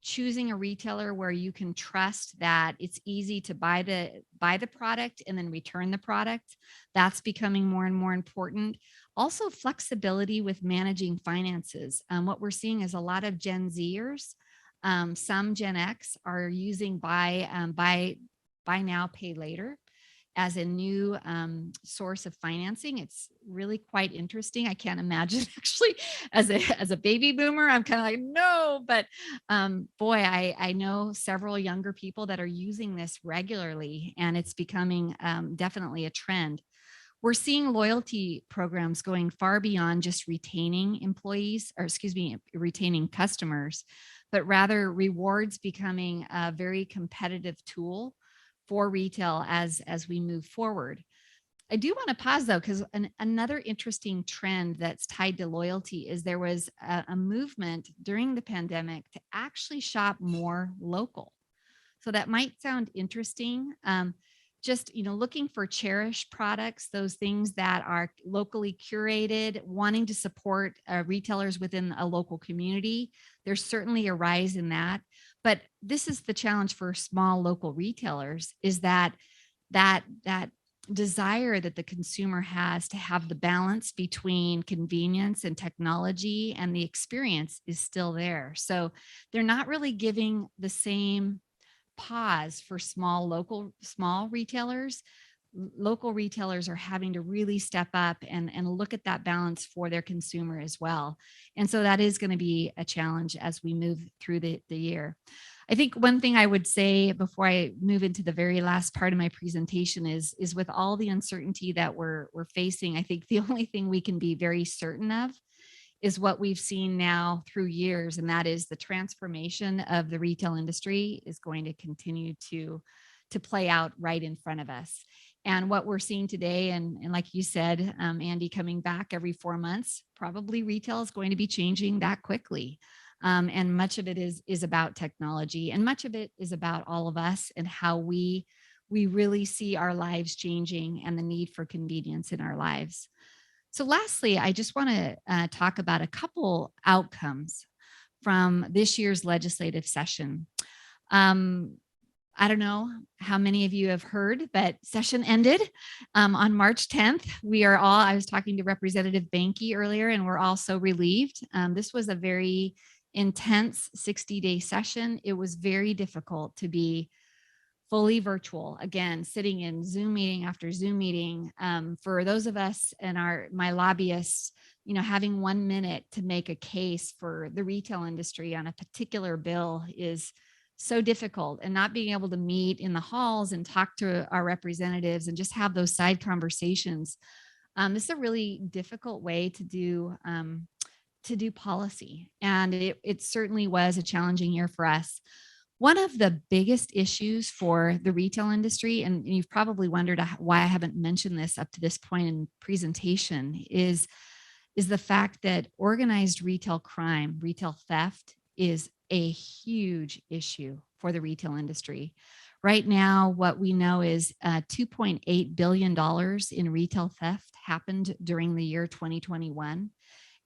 choosing a retailer where you can trust that it's easy to buy the product and then return the product, that's becoming more and more important. Also, flexibility with managing finances. What we're seeing is a lot of Gen Zers, some Gen X are using buy now, pay later as a new source of financing. It's really quite interesting. I can't imagine actually as a baby boomer, I'm kind of like, no, but boy, I know several younger people that are using this regularly, and it's becoming definitely a trend. We're seeing loyalty programs going far beyond just retaining employees, or retaining customers, but rather rewards becoming a very competitive tool for retail as we move forward. I do want to pause though, because another interesting trend that's tied to loyalty is there was a movement during the pandemic to actually shop more local. So that might sound interesting. Just, looking for cherished products, those things that are locally curated, wanting to support retailers within a local community. There's certainly a rise in that. But this is the challenge for small local retailers, is that desire that the consumer has to have the balance between convenience and technology, and the experience is still there. So they're not really giving the same pause for small retailers. Local retailers are having to really step up and look at that balance for their consumer as well. And so that is going to be a challenge as we move through the year. I think one thing I would say before I move into the very last part of my presentation is with all the uncertainty that we're facing, I think the only thing we can be very certain of is what we've seen now through years, and that is the transformation of the retail industry is going to continue to play out right in front of us. And what we're seeing today, and like you said, Andy, coming back every 4 months, probably retail is going to be changing that quickly. And much of it is about technology, and much of it is about all of us and how we really see our lives changing and the need for convenience in our lives. So lastly, I just want to talk about a couple outcomes from this year's legislative session. I don't know how many of you have heard, but session ended on March 10th. I was talking to Representative Banky earlier, and we're all so relieved. This was a very intense 60-day session. It was very difficult to be fully virtual, again, sitting in Zoom meeting after Zoom meeting. For those of us and my lobbyists, having 1 minute to make a case for the retail industry on a particular bill is so difficult, and not being able to meet in the halls and talk to our representatives and just have those side conversations. This is a really difficult way to do policy. And it certainly was a challenging year for us. One of the biggest issues for the retail industry, and you've probably wondered why I haven't mentioned this up to this point in presentation, is the fact that organized retail crime, retail theft, is a huge issue for the retail industry. Right now, what we know is $2.8 billion in retail theft happened during the year 2021.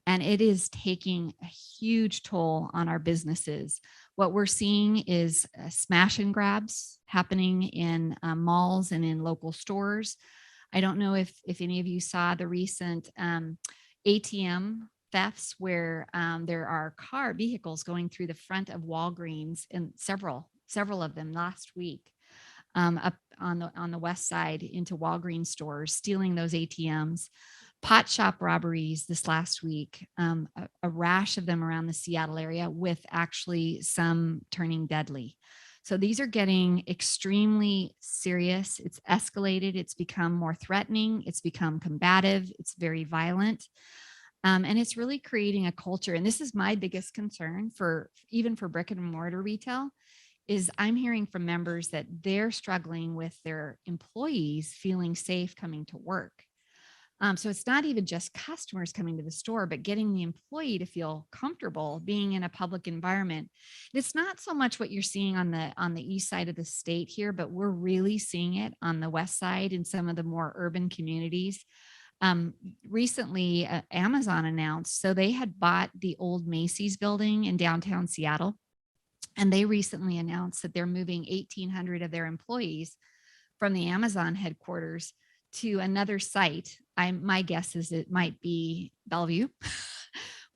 And it is taking a huge toll on our businesses. What we're seeing is smash and grabs happening in malls and in local stores. I don't know if any of you saw the recent ATM thefts where there are vehicles going through the front of Walgreens, and several of them last week up on the west side into Walgreens stores, stealing those ATMs. Pot shop robberies this last week, a rash of them around the Seattle area, with actually some turning deadly. So these are getting extremely serious. It's escalated. It's become more threatening. It's become combative. It's very violent. And it's really creating a culture. And this is my biggest concern for even for brick and mortar retail is I'm hearing from members that they're struggling with their employees feeling safe coming to work. So it's not even just customers coming to the store, but getting the employee to feel comfortable being in a public environment. It's not so much what you're seeing on the east side of the state here, but we're really seeing it on the west side in some of the more urban communities. Recently, Amazon announced, so they had bought the old Macy's building in downtown Seattle, and they recently announced that they're moving 1,800 of their employees from the Amazon headquarters to another site. My guess is it might be Bellevue,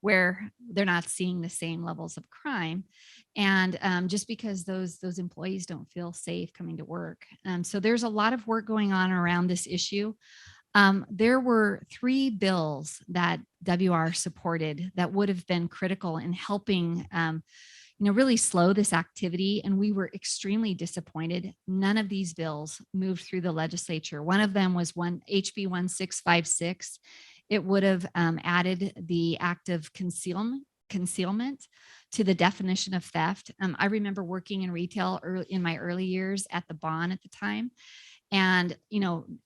where they're not seeing the same levels of crime. And just because those employees don't feel safe coming to work. So there's a lot of work going on around this issue. There were 3 bills that WR supported that would have been critical in helping really slow this activity. And we were extremely disappointed. None of these bills moved through the legislature. One of them was HB 1656. It would have added the act of concealment to the definition of theft. I remember working in retail in my early years at the Bon at the time. And,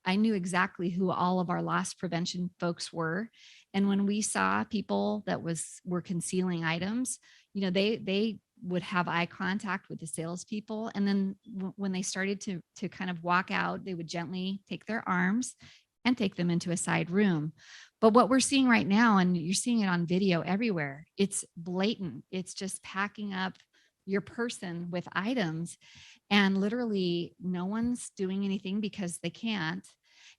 I knew exactly who all of our loss prevention folks were. And when we saw people that were concealing items, they would have eye contact with the salespeople. And then when they started to kind of walk out, they would gently take their arms and take them into a side room. But what we're seeing right now, and you're seeing it on video everywhere, it's blatant. It's just packing up your person with items, and literally no one's doing anything because they can't.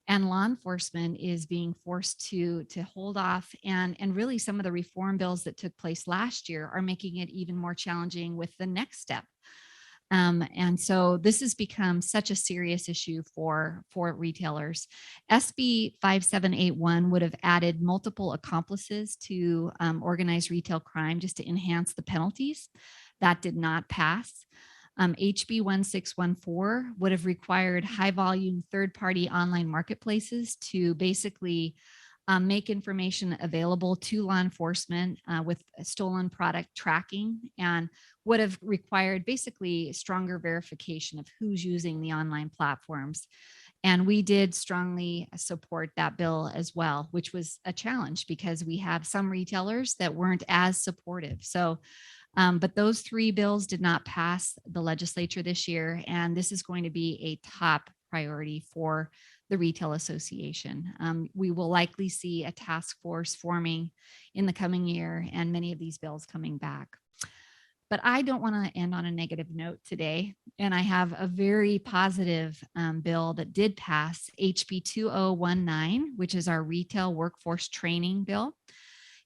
And law enforcement is being forced to hold off. And really some of the reform bills that took place last year are making it even more challenging with the next step. And so this has become such a serious issue for retailers. SB 5781 would have added multiple accomplices to organized retail crime just to enhance the penalties. That did not pass. HB 1614 would have required high volume third-party online marketplaces to basically make information available to law enforcement with stolen product tracking, and would have required basically stronger verification of who's using the online platforms. And we did strongly support that bill as well, which was a challenge because we have some retailers that weren't as supportive. So but those 3 bills did not pass the legislature this year, and this is going to be a top priority for the Retail Association. We will likely see a task force forming in the coming year and many of these bills coming back. But I don't want to end on a negative note today, and I have a very positive bill that did pass, HB 2019, which is our retail workforce training bill.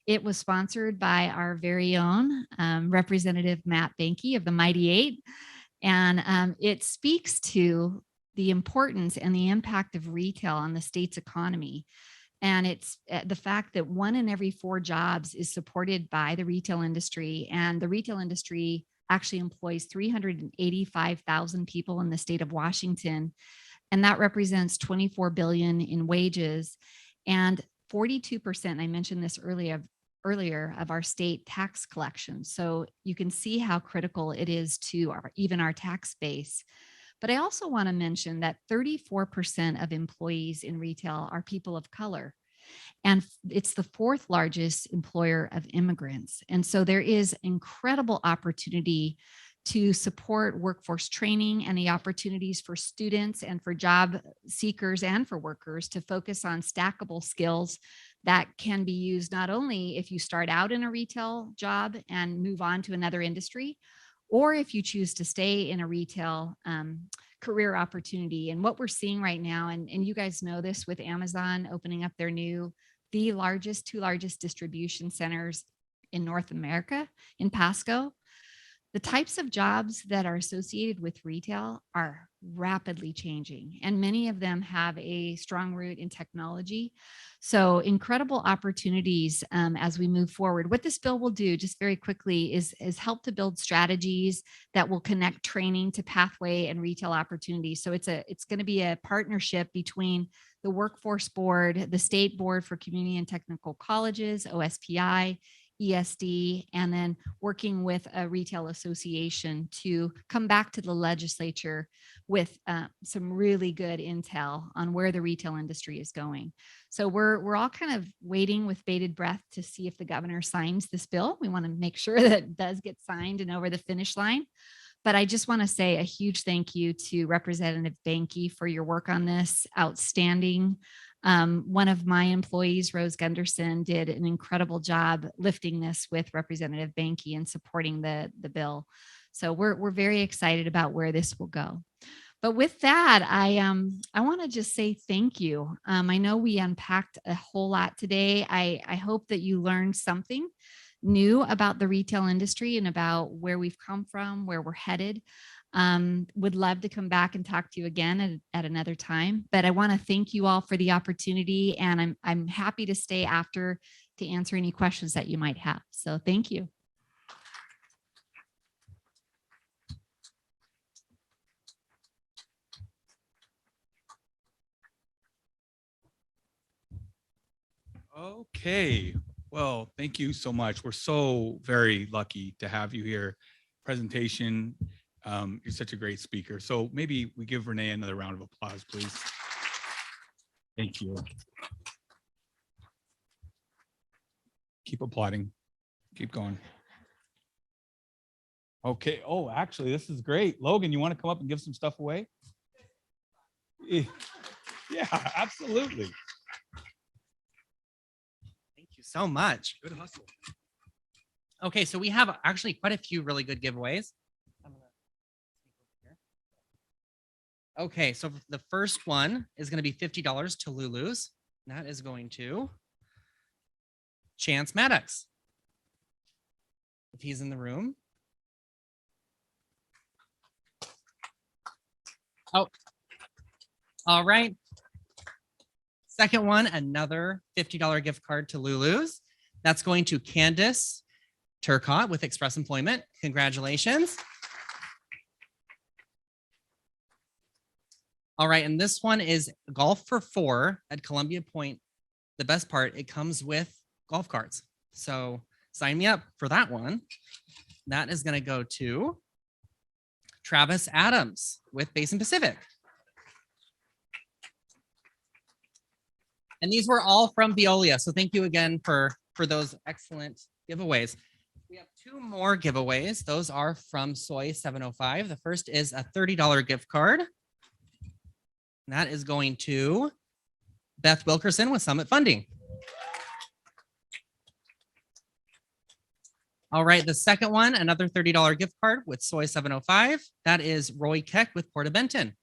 It was sponsored by our very own Representative Matt Banky of the Mighty Eight. And it speaks to the importance and the impact of retail on the state's economy. And it's the fact that 1 in every 4 jobs is supported by the retail industry. And the retail industry actually employs 385,000 people in the state of Washington. And that represents $24 billion in wages. And 42%, I mentioned this earlier, of our state tax collection. So you can see how critical it is to even our tax base. But I also want to mention that 34% of employees in retail are people of color. And it's the 4th largest employer of immigrants. And so there is incredible opportunity to support workforce training and the opportunities for students and for job seekers and for workers to focus on stackable skills that can be used not only if you start out in a retail job and move on to another industry, or if you choose to stay in a retail career opportunity. And what we're seeing right now, and you guys know this with Amazon opening up their two largest distribution centers in North America in Pasco, the types of jobs that are associated with retail are rapidly changing, and many of them have a strong root in technology. So incredible opportunities as we move forward. What this bill will do, just very quickly, is help to build strategies that will connect training to pathway and retail opportunities. So it's going to be a partnership between the Workforce Board, the State Board for Community and Technical Colleges, OSPI, ESD, and then working with a retail association to come back to the legislature with some really good intel on where the retail industry is going. So we're all kind of waiting with bated breath to see if the governor signs this bill. We want to make sure that it does get signed and over the finish line. But I just want to say a huge thank you to Representative Banky for your work on this. Outstanding. One of my employees, Rose Gunderson, did an incredible job lifting this with Representative Banky and supporting the bill. So we're very excited about where this will go. But with that, I want to just say thank you. I know we unpacked a whole lot today. I hope that you learned something new about the retail industry and about where we've come from, where we're headed. Would love to come back and talk to you again at another time, but I want to thank you all for the opportunity, and I'm happy to stay after to answer any questions that you might have. So thank you. Okay, well, thank you so much. We're so very lucky to have you here. Presentation, you're such a great speaker. So maybe we give Renee another round of applause, please. Thank you. Keep applauding. Keep going. Okay. Oh, actually, this is great. Logan, you want to come up and give some stuff away? Yeah, absolutely. Thank you so much. Good hustle. Okay, so we have actually quite a few really good giveaways. Okay, so the first one is going to be $50 to Lulu's. That is going to Chance Maddox, if he's in the room. Oh, all right. Second one, another $50 gift card to Lulu's. That's going to Candace Turcott with Express Employment. Congratulations. All right, and this one is Golf for 4 at Columbia Point. The best part, it comes with golf carts. So sign me up for that one. That is going to go to Travis Adams with Basin Pacific. And these were all from Veolia. So thank you again for those excellent giveaways. We have two more giveaways. Those are from Soy 705. The first is a $30 gift card. That is going to Beth Wilkerson with Summit Funding. All right, the second one, another $30 gift card with Soy 705. That is Roy Keck with Porta Benton.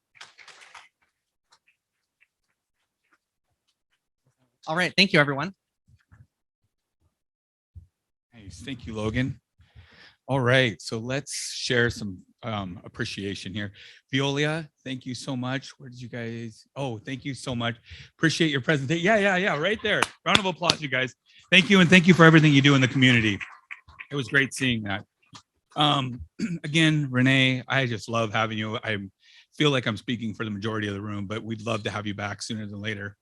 All right, thank you, everyone. Nice, thank you, Logan. All right, so let's share some appreciation here. Veolia, thank you so much. Where did you guys? Oh, thank you so much. Appreciate your presentation. Yeah, right there. Round of applause, you guys. Thank you, and thank you for everything you do in the community. It was great seeing that. Again, Renee, I just love having you. I feel like I'm speaking for the majority of the room, but we'd love to have you back sooner than later.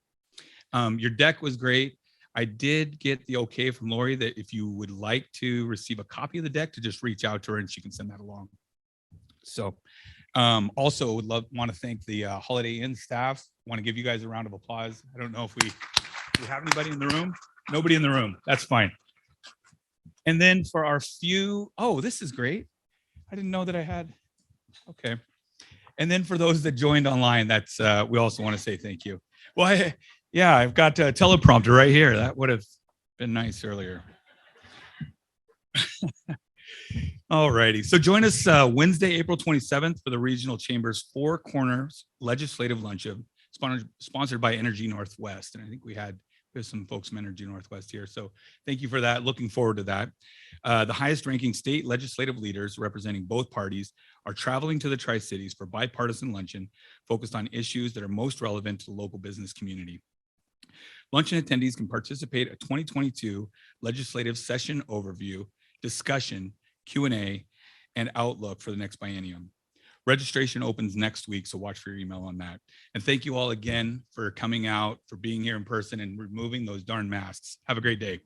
Your deck was great. I did get the okay from Lori that if you would like to receive a copy of the deck, to just reach out to her and she can send that along. So also would want to thank the Holiday Inn staff. Want to give you guys a round of applause. I don't know if we have anybody in the room. Nobody in the room. That's fine. And then for our few, oh, this is great. I didn't know that I had, okay. And then for those that joined online, that's we also want to say thank you. Well, yeah, I've got a teleprompter right here. That would have been nice earlier. All righty. So join us Wednesday, April 27th for the Regional Chamber's Four Corners Legislative Luncheon, sponsored by Energy Northwest. And I think we had There's some folks from Energy Northwest here. So thank you for that. Looking forward to that. The highest ranking state legislative leaders representing both parties are traveling to the Tri-Cities for bipartisan luncheon focused on issues that are most relevant to the local business community. Luncheon attendees can participate in a 2022 legislative session overview, discussion, Q&A, and outlook for the next biennium. Registration opens next week, so watch for your email on that. And thank you all again for coming out, for being here in person and removing those darn masks. Have a great day.